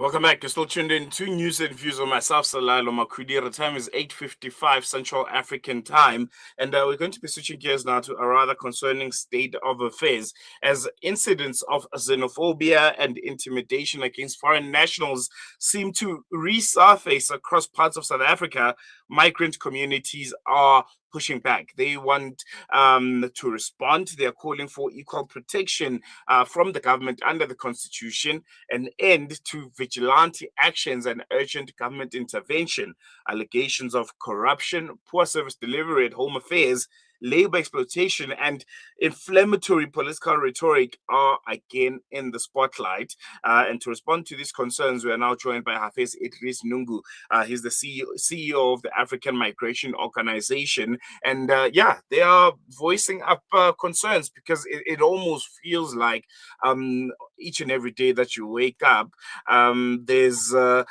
Welcome back. You're still tuned in to News and Views on myself, Salalo Makudi. The time is 8:55 Central African Time, and we're going to be switching gears now to a rather concerning state of affairs as incidents of xenophobia and intimidation against foreign nationals seem to resurface across parts of South Africa. Migrant communities are pushing back. They want to respond. They are calling for equal protection from the government under the constitution, an end to vigilante actions and urgent government intervention. Allegations of corruption, poor service delivery at Home Affairs, labor exploitation, and inflammatory political rhetoric are again in the spotlight. And to respond to these concerns, we are now joined by Hafiz Idreess Nungu. He's the CEO of the African Migration Organization. And yeah, they are voicing up concerns because it almost feels like each and every day that you wake up, there's a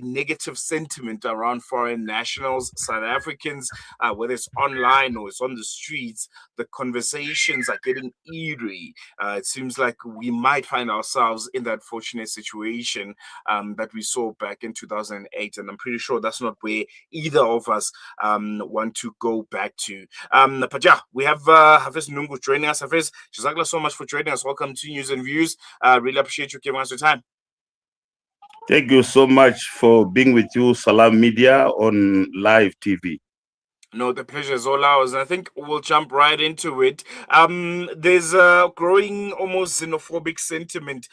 negative sentiment around foreign nationals, South Africans, whether it's online or it's on the streets. The conversations are getting eerie. It seems like we might find ourselves in that fortunate situation that we saw back in 2008. And I'm pretty sure that's not where either of us want to go back to. But yeah, we have Hafiz Nungu joining us. Hafiz, Jazakallah so much for joining us. Welcome to News and Views. Really appreciate you giving us your time. Thank you so much for being with you, Salam Media, on live TV. No, the pleasure is all ours. And I think we'll jump right into it. There's a growing, almost xenophobic sentiment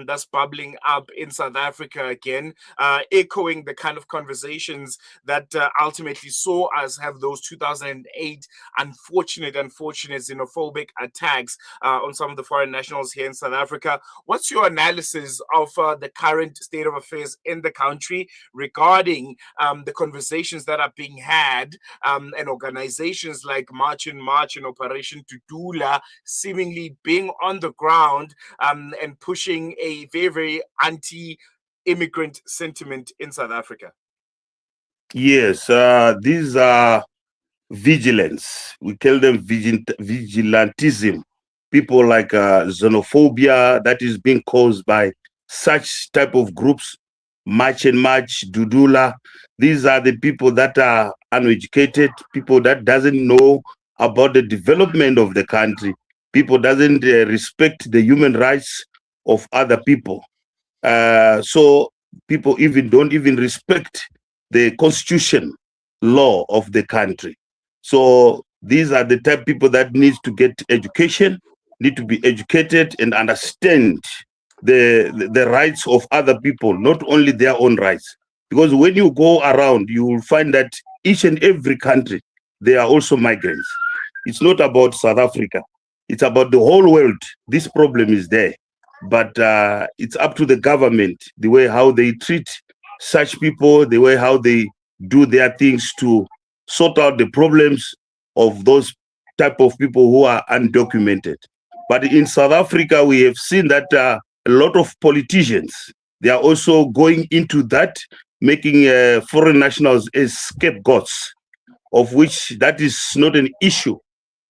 that's bubbling up in South Africa again, echoing the kind of conversations that ultimately saw us have those 2008 unfortunate xenophobic attacks on some of the foreign nationals here in South Africa. What's your analysis of the current state of affairs in the country regarding the conversations that are being had? And organizations like March and Operation Tudula seemingly being on the ground and pushing a very, very anti-immigrant sentiment in South Africa. Yes, these are vigilance. We call them vigilantism. People like xenophobia that is being caused by such type of groups, March and Dudula. These are the people that are uneducated, people that doesn't know about the development of the country, people doesn't respect the human rights of other people. So people don't even respect the constitution law of the country. So these are the type of people that need to get education, need to be educated and understand the rights of other people, not only their own rights. Because when you go around, you will find that each and every country, they are also migrants. It's not about South Africa. It's about the whole world. This problem is there. But it's up to the government, the way how they treat such people, the way how they do their things to sort out the problems of those type of people who are undocumented. But in South Africa, we have seen that a lot of politicians, they are also going into that, making foreign nationals as scapegoats, of which that is not an issue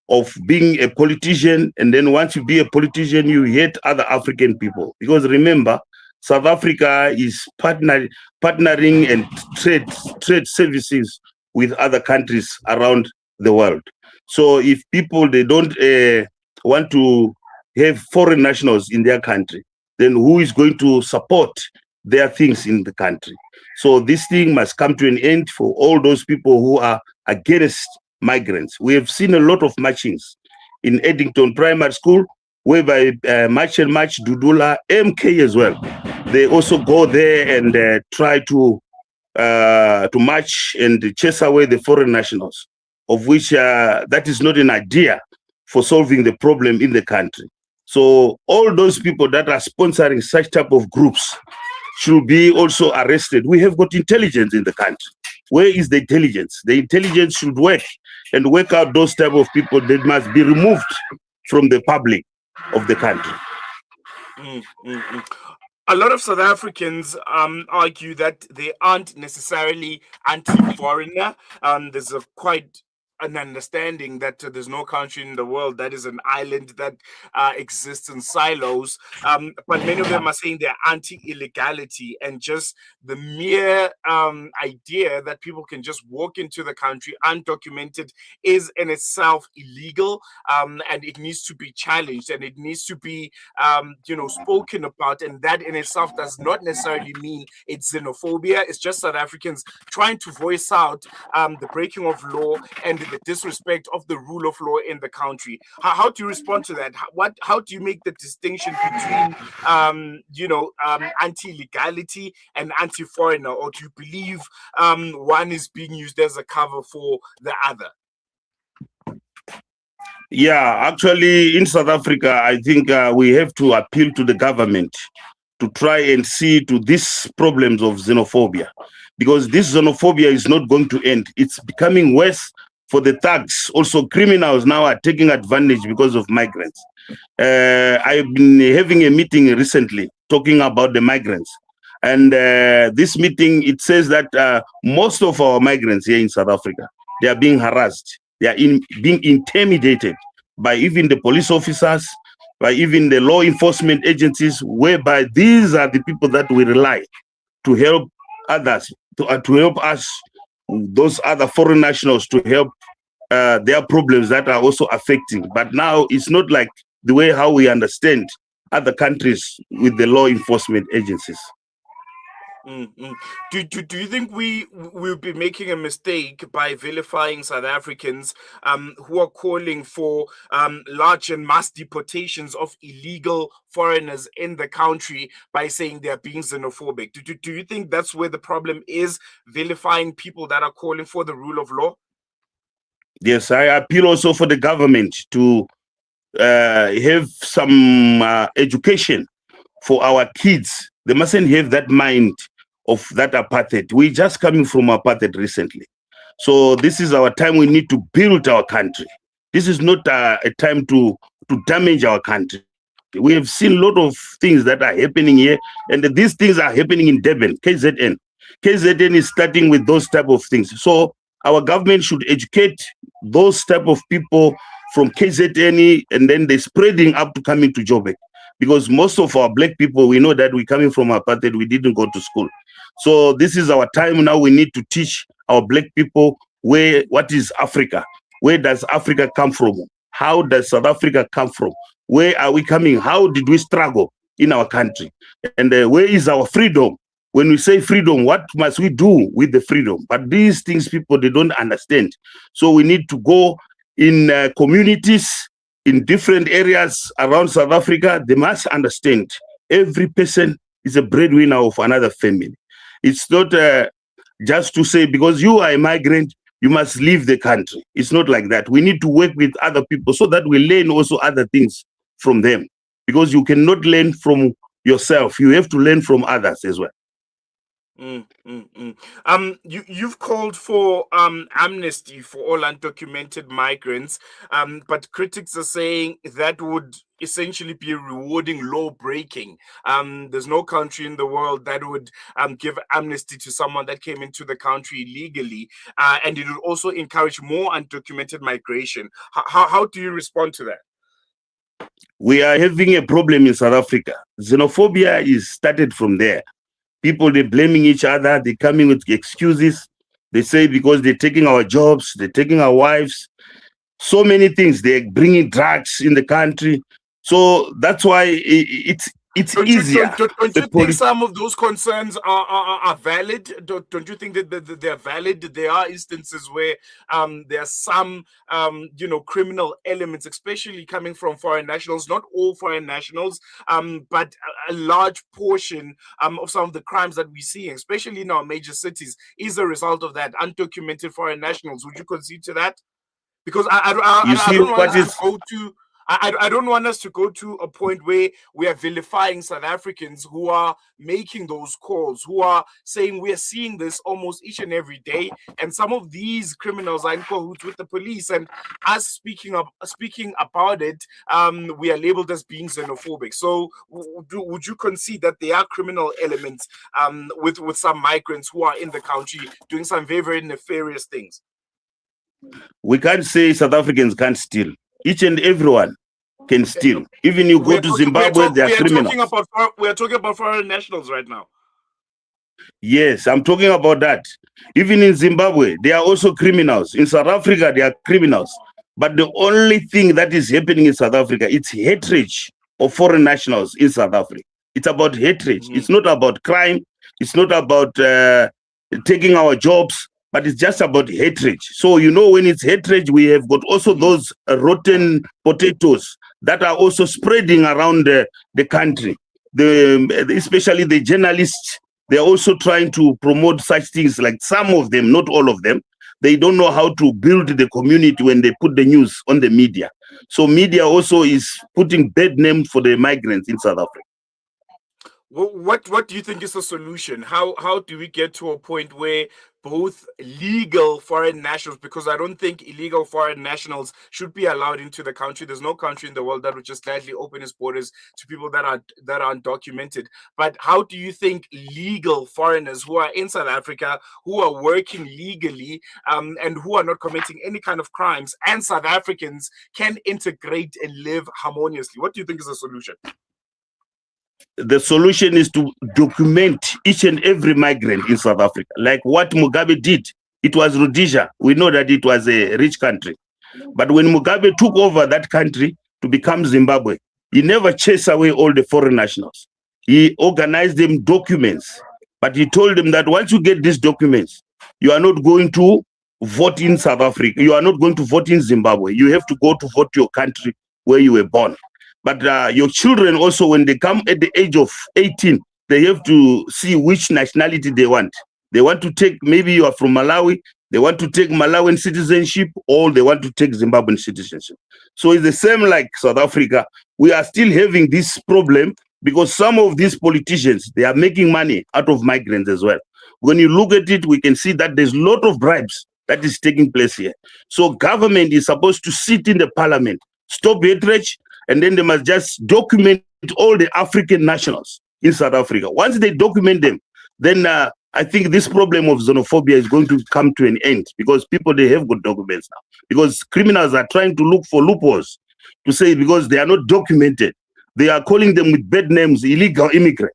of being a politician. And then once you be a politician, you hate other African people. Because remember, South Africa is partnering and trade services with other countries around the world. So if people, they don't want to have foreign nationals in their country, then who is going to support their things in the country? So this thing must come to an end for all those people who are against migrants. We have seen a lot of marchings in Eddington Primary School, whereby March and Dudula, MK as well. They also go there and try to march and chase away the foreign nationals, of which that is not an idea for solving the problem in the country. So all those people that are sponsoring such type of groups should be also arrested. We have got intelligence in the country. Where is the intelligence? The intelligence should work and work out those type of people that must be removed from the public of the country. A lot of South Africans argue that they aren't necessarily anti-foreigner. There's a quite an understanding that there's no country in the world that is an island that exists in silos. But many of them are saying they're anti-illegality, and just the mere idea that people can just walk into the country undocumented is in itself illegal, and it needs to be challenged, and it needs to be spoken about. And that in itself does not necessarily mean it's xenophobia. It's just South Africans trying to voice out the breaking of law and the disrespect of the rule of law in the country. How do you respond to that? How do you make the distinction between anti-legality and anti-foreigner, or do you believe one is being used as a cover for the other? Yeah, actually, in South Africa, I think we have to appeal to the government to try and see to these problems of xenophobia, because this xenophobia is not going to end. It's becoming worse for the thugs. Also, criminals now are taking advantage because of migrants. I've been having a meeting recently talking about the migrants. And this meeting, it says that most of our migrants here in South Africa, they are being harassed. They are being intimidated by even the police officers, by even the law enforcement agencies, whereby these are the people that we rely to help others, to help us, those other foreign nationals, to help their problems that are also affecting. But now it's not like the way how we understand other countries with the law enforcement agencies. Mm-hmm. Do you think we'll be making a mistake by vilifying South Africans who are calling for large and mass deportations of illegal foreigners in the country by saying they're being xenophobic? Do you think that's where the problem is, vilifying people that are calling for the rule of law? Yes, I appeal also for the government to have some education for our kids. They mustn't have that mind of that apartheid. We're just coming from apartheid recently. So this is our time. We need to build our country. This is not a time to damage our country. We have seen a lot of things that are happening here, and these things are happening in Durban, KZN. KZN is starting with those type of things. So our government should educate those type of people from KZN, and then they're spreading up to coming to Joburg. Because most of our black people, we know that we're coming from apartheid, we didn't go to school. So this is our time now. We need to teach our black people what is Africa? Where does Africa come from? How does South Africa come from? Where are we coming? How did we struggle in our country? And where is our freedom? When we say freedom, what must we do with the freedom? But these things people, they don't understand. So we need to go in communities, in different areas around South Africa. They must understand every person is a breadwinner of another family. It's not just to say, because you are a migrant, you must leave the country. It's not like that. We need to work with other people so that we learn also other things from them. Because you cannot learn from yourself. You have to learn from others as well. You've called for amnesty for all undocumented migrants, but critics are saying that would essentially be rewarding law breaking. There's no country in the world that would give amnesty to someone that came into the country illegally, and it would also encourage more undocumented migration. How do you respond to that? We are having a problem in South Africa. Xenophobia is started from there. People, they're blaming each other. They're coming with excuses. They say because they're taking our jobs, they're taking our wives, so many things. They're bringing drugs in the country. So that's why it's easier. Don't you think some of those concerns are valid? Don't you think that they're valid? There are instances where there are some criminal elements, especially coming from foreign nationals. Not all foreign nationals, but a large portion of some of the crimes that we see, especially in our major cities, is a result of that. Undocumented foreign nationals. Would you concede to that? Because I don't want us to go to. I don't want us to go to a point where we are vilifying South Africans who are making those calls, who are saying we are seeing this almost each and every day, and some of these criminals are in cahoots with the police. And us speaking about it, we are labeled as being xenophobic. So, would you concede that there are criminal elements with some migrants who are in the country doing some very, very nefarious things? We can't say South Africans can't steal. Each and everyone can steal. Even you go to Zimbabwe, they are criminals. We are talking about foreign nationals right now. Yes, I'm talking about that. Even in Zimbabwe, they are also criminals. In South Africa, they are criminals. But the only thing that is happening in South Africa, it's hatred of foreign nationals in South Africa. It's about hatred. It's not about crime. It's not about taking our jobs, but it's just about hatred. So, you know, when it's hatred, we have got also those rotten potatoes that are also spreading around the country. Especially the journalists, they're also trying to promote such things, like some of them, not all of them. They don't know how to build the community when they put the news on the media. So media also is putting bad name for the migrants in South Africa. What do you think is the solution? How do we get to a point where both legal foreign nationals, because I don't think illegal foreign nationals should be allowed into the country. There's no country in the world that would just gladly open its borders to people that are undocumented. But how do you think legal foreigners who are in South Africa, who are working legally, and who are not committing any kind of crimes, and South Africans can integrate and live harmoniously? What do you think is the solution? The solution is to document each and every migrant in South Africa, like what Mugabe did. It was Rhodesia. We know that it was a rich country. But when Mugabe took over that country to become Zimbabwe, he never chased away all the foreign nationals. He organized them documents, but he told them that once you get these documents, you are not going to vote in South Africa. You are not going to vote in Zimbabwe. You have to go to vote your country where you were born. But your children also, when they come at the age of 18, they have to see which nationality they want. They want to take, maybe you are from Malawi, they want to take Malawian citizenship, or they want to take Zimbabwean citizenship. So it's the same like South Africa. We are still having this problem because some of these politicians, they are making money out of migrants as well. When you look at it, we can see that there's a lot of bribes that is taking place here. So government is supposed to sit in the parliament, stop hatred, and then they must just document all the African nationals in South Africa. Once they document them, then I think this problem of xenophobia is going to come to an end, because people, they have good documents now. Because criminals are trying to look for loopholes to say, because they are not documented, they are calling them with bad names, illegal immigrant,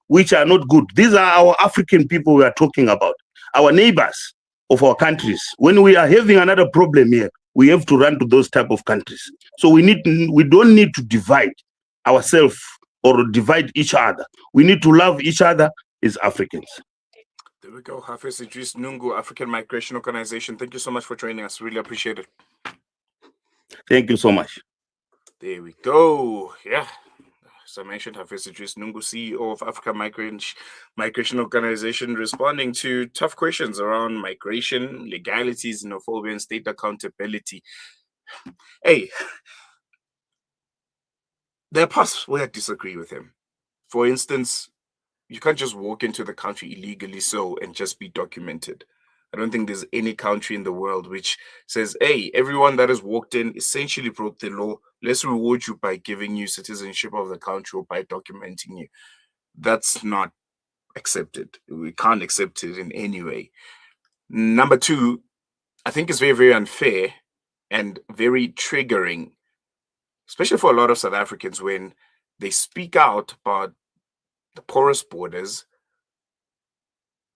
which are not good. These are our African people we are talking about, our neighbors of our countries. When we are having another problem here, we have to run to those type of countries. So we don't need to divide ourselves or divide each other. We need to love each other as Africans. There we go. Hafiz Idreess, Nungu, African Migration Organization. Thank you so much for joining us. Really appreciate it. Thank you so much. There we go. Yeah. As I mentioned, Hafiz Idreess, Nungu, CEO of African Migration Organization, responding to tough questions around migration, legalities, xenophobia, and state accountability. Hey, there are parts where I disagree with him. For instance, you can't just walk into the country illegally and just be documented. I don't think there's any country in the world which says, hey, everyone that has walked in essentially broke the law. Let's reward you by giving you citizenship of the country or by documenting you. That's not accepted. We can't accept it in any way. Number two, I think it's very, very unfair and very triggering, especially for a lot of South Africans, when they speak out about the porous borders,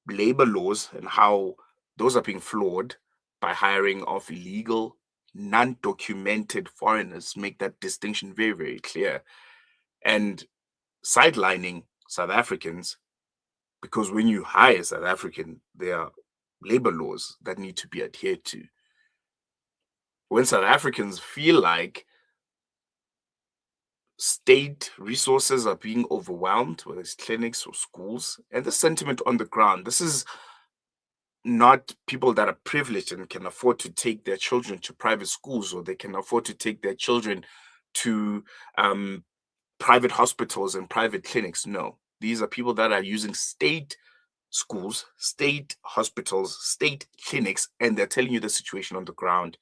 labor laws, and how those are being flawed by hiring of illegal, non-documented foreigners. Make that distinction very, very clear. And sidelining South Africans, because when you hire South African, there are labor laws that need to be adhered to. When South Africans feel like state resources are being overwhelmed, whether it's clinics or schools, and the sentiment on the ground, this is not people that are privileged and can afford to take their children to private schools, or they can afford to take their children to private hospitals and private clinics. No, these are people that are using state schools, state hospitals, state clinics, and they're telling you the situation on the ground.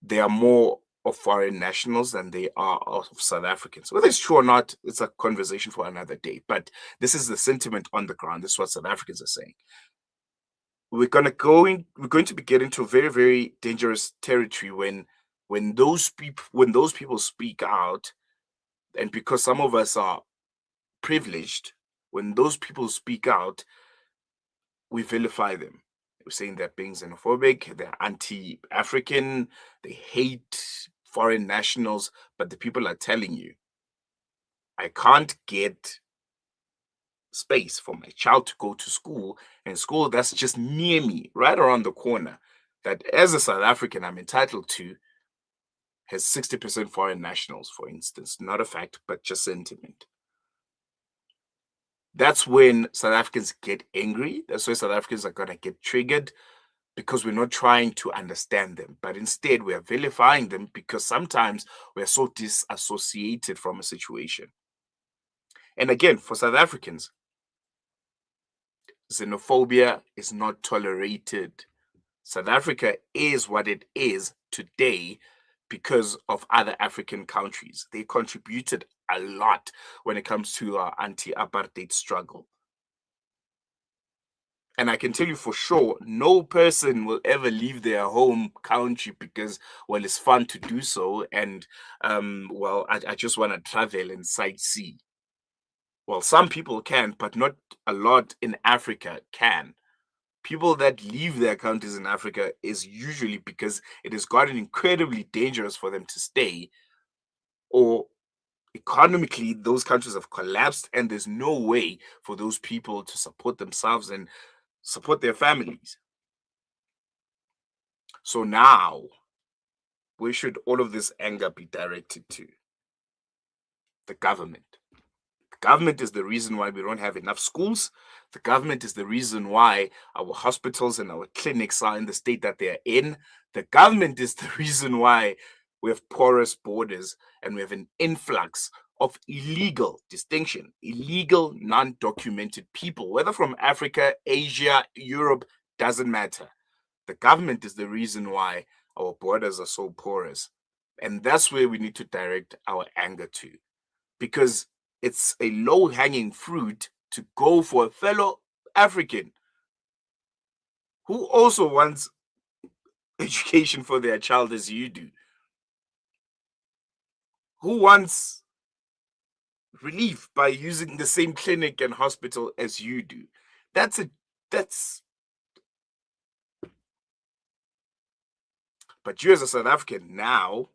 They are more of foreign nationals than they are of South Africans. Whether it's true or not, it's a conversation for another day. But this is the sentiment on the ground. This is what South Africans are saying. we're going to be getting to a very, very dangerous territory when those people speak out, and because some of us are privileged, when those people speak out, we vilify them. We're saying they're being xenophobic, they're anti-African, they hate foreign nationals, but the people are telling you, I can't get space for my child to go to school, and school that's just near me, right around the corner, that as a South African I'm entitled to, has 60% foreign nationals, for instance. Not a fact, but just sentiment. That's when South Africans get angry. That's why South Africans are going to get triggered, because we're not trying to understand them, but instead we are vilifying them because sometimes we're so disassociated from a situation. And again, for South Africans, xenophobia is not tolerated. South Africa is what it is today because of other African countries. They contributed a lot when it comes to our anti-apartheid struggle. And I can tell you for sure, no person will ever leave their home country because, well, it's fun to do so. And, well, I just want to travel and sightsee. Well, some people can, but not a lot in Africa can. People that leave their countries in Africa is usually because it has gotten incredibly dangerous for them to stay, or economically those countries have collapsed and there's no way for those people to support themselves and support their families. So now, where should all of this anger be directed to? The government. The government is the reason why we don't have enough schools. The government is the reason why our hospitals and our clinics are in the state that they are in. The government is the reason why we have porous borders and we have an influx of illegal non-documented people, whether from Africa, Asia, Europe, doesn't matter. The government is the reason why our borders are so porous. And that's where we need to direct our anger to, because it's a low-hanging fruit to go for a fellow African who also wants education for their child as you do, who wants relief by using the same clinic and hospital as you do. That's But you as a South African now,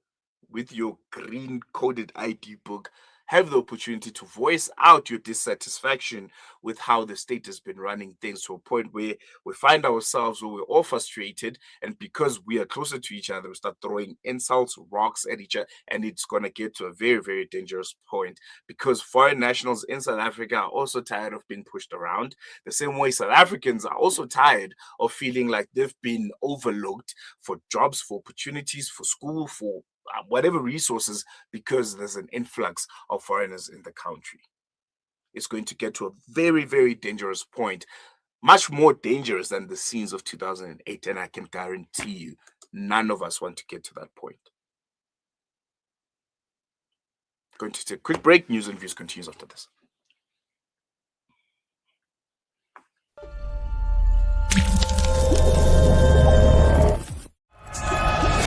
with your green coded ID book, have the opportunity to voice out your dissatisfaction with how the state has been running things, to a point where we find ourselves where we're all frustrated, and because we are closer to each other, we start throwing insults, rocks at each other, and it's going to get to a very, very dangerous point, because foreign nationals in South Africa are also tired of being pushed around, the same way South Africans are also tired of feeling like they've been overlooked for jobs, for opportunities, for school, for whatever resources, because there's an influx of foreigners in the country. It's going to get to a very, very dangerous point, much more dangerous than the scenes of 2008. And I can guarantee you, none of us want to get to that point. Going to take a quick break. News and Views continues after this.